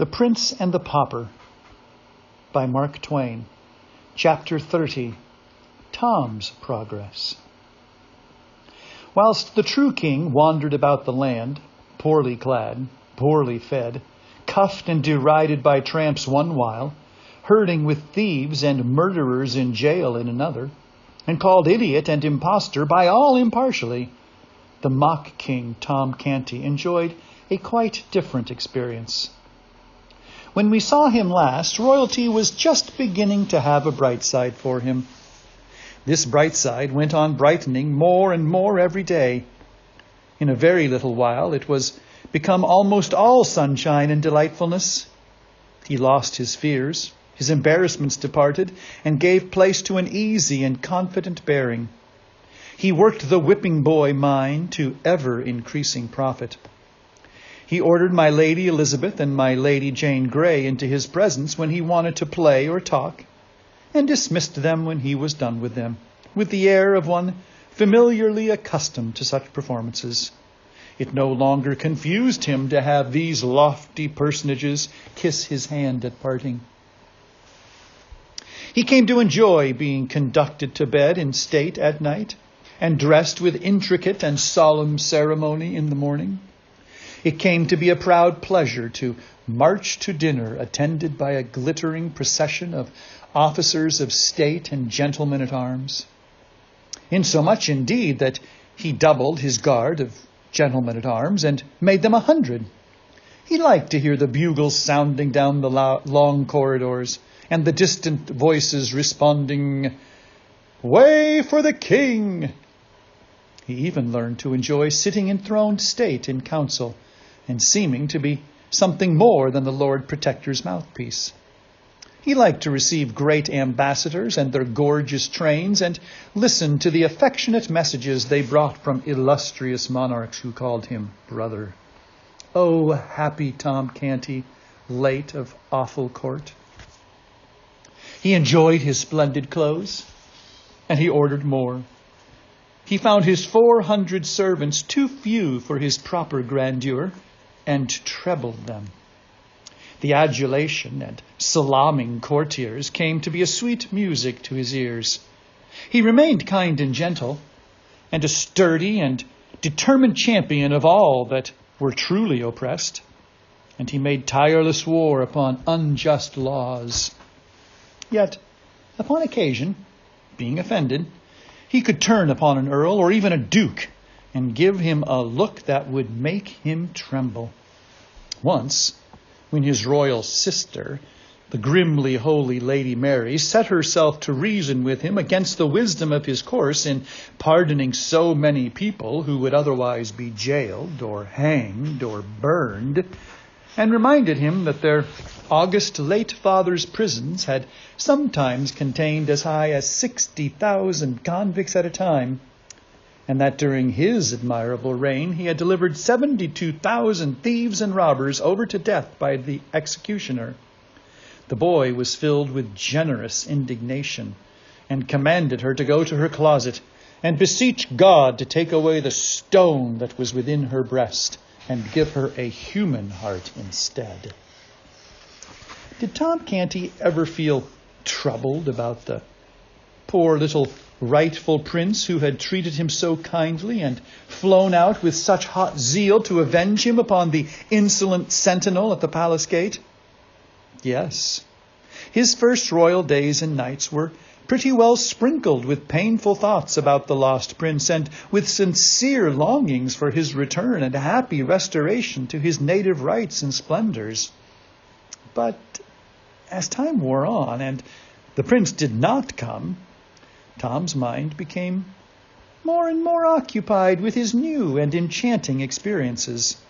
The Prince and the Pauper by Mark Twain. Chapter 30. Tom's Progress. Whilst the true king wandered about the land, poorly clad, poorly fed, cuffed and derided by tramps one while, herding with thieves and murderers in jail in another, and called idiot and impostor by all impartially, the mock king Tom Canty enjoyed a quite different experience. When we saw him last, royalty was just beginning to have a bright side for him. This bright side went on brightening more and more every day. In a very little while, it was become almost all sunshine and delightfulness. He lost his fears, his embarrassments departed, and gave place to an easy and confident bearing. He worked the whipping boy mind to ever-increasing profit. He ordered my Lady Elizabeth and my Lady Jane Grey into his presence when he wanted to play or talk, and dismissed them when he was done with them, with the air of one familiarly accustomed to such performances. It no longer confused him to have these lofty personages kiss his hand at parting. He came to enjoy being conducted to bed in state at night, and dressed with intricate and solemn ceremony in the morning. It came to be a proud pleasure to march to dinner attended by a glittering procession of officers of state and gentlemen at arms. Insomuch, indeed, that he doubled his guard of gentlemen at arms and made them 100. He liked to hear the bugles sounding down the long corridors and the distant voices responding, "Way for the king!" He even learned to enjoy sitting in throned state in council, and seeming to be something more than the Lord Protector's mouthpiece. He liked to receive great ambassadors and their gorgeous trains, and listen to the affectionate messages they brought from illustrious monarchs who called him brother. Oh, happy Tom Canty, late of awful court! He enjoyed his splendid clothes, and he ordered more. He found his 400 servants too few for his proper grandeur, and trebled them. The adulation and salaaming courtiers came to be a sweet music to his ears. He remained kind and gentle, and a sturdy and determined champion of all that were truly oppressed, and he made tireless war upon unjust laws. Yet, upon occasion, being offended, he could turn upon an earl or even a duke and give him a look that would make him tremble. Once, when his royal sister, the grimly holy Lady Mary, set herself to reason with him against the wisdom of his course in pardoning so many people who would otherwise be jailed or hanged or burned, and reminded him that their august late father's prisons had sometimes contained as high as 60,000 convicts at a time, and that during his admirable reign he had delivered 72,000 thieves and robbers over to death by the executioner, the boy was filled with generous indignation, and commanded her to go to her closet and beseech God to take away the stone that was within her breast, and give her a human heart instead. Did Tom Canty ever feel troubled about the poor little rightful prince who had treated him so kindly and flown out with such hot zeal to avenge him upon the insolent sentinel at the palace gate? Yes, his first royal days and nights were pretty well sprinkled with painful thoughts about the lost prince, and with sincere longings for his return and happy restoration to his native rights and splendors. But as time wore on and the prince did not come, Tom's mind became more and more occupied with his new and enchanting experiences.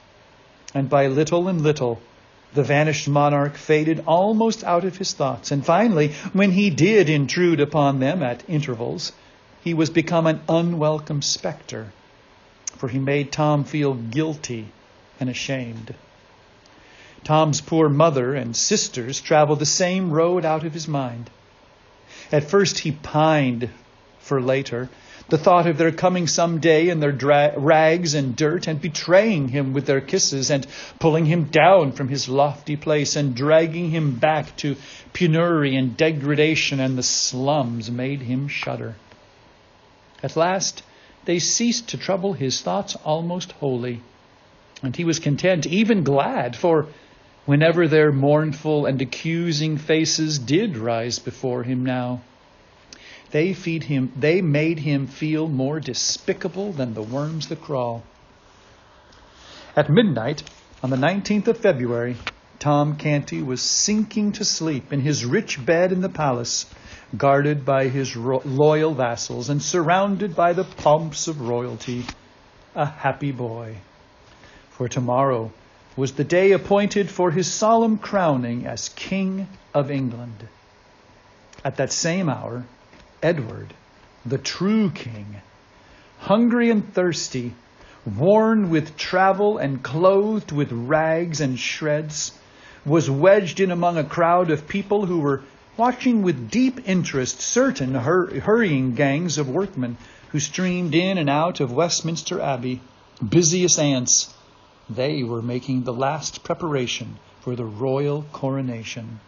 And by little and little, the vanished monarch faded almost out of his thoughts. And finally, when he did intrude upon them at intervals, he was become an unwelcome specter, for he made Tom feel guilty and ashamed. Tom's poor mother and sisters traveled the same road out of his mind. At first he pined for later, The thought of their coming some day in their rags and dirt and betraying him with their kisses and pulling him down from his lofty place and dragging him back to penury and degradation and the slums made him shudder. At last they ceased to trouble his thoughts almost wholly, and he was content, even glad, for whenever their mournful and accusing faces did rise before him now, they made him feel more despicable than the worms that crawl. At midnight, on the 19th of February, Tom Canty was sinking to sleep in his rich bed in the palace, guarded by his loyal vassals and surrounded by the pomps of royalty, a happy boy. For tomorrow was the day appointed for his solemn crowning as King of England. At that same hour, Edward, the true king, hungry and thirsty, worn with travel and clothed with rags and shreds, was wedged in among a crowd of people who were watching with deep interest certain hurrying gangs of workmen who streamed in and out of Westminster Abbey, busy as ants. They were making the last preparation for the royal coronation.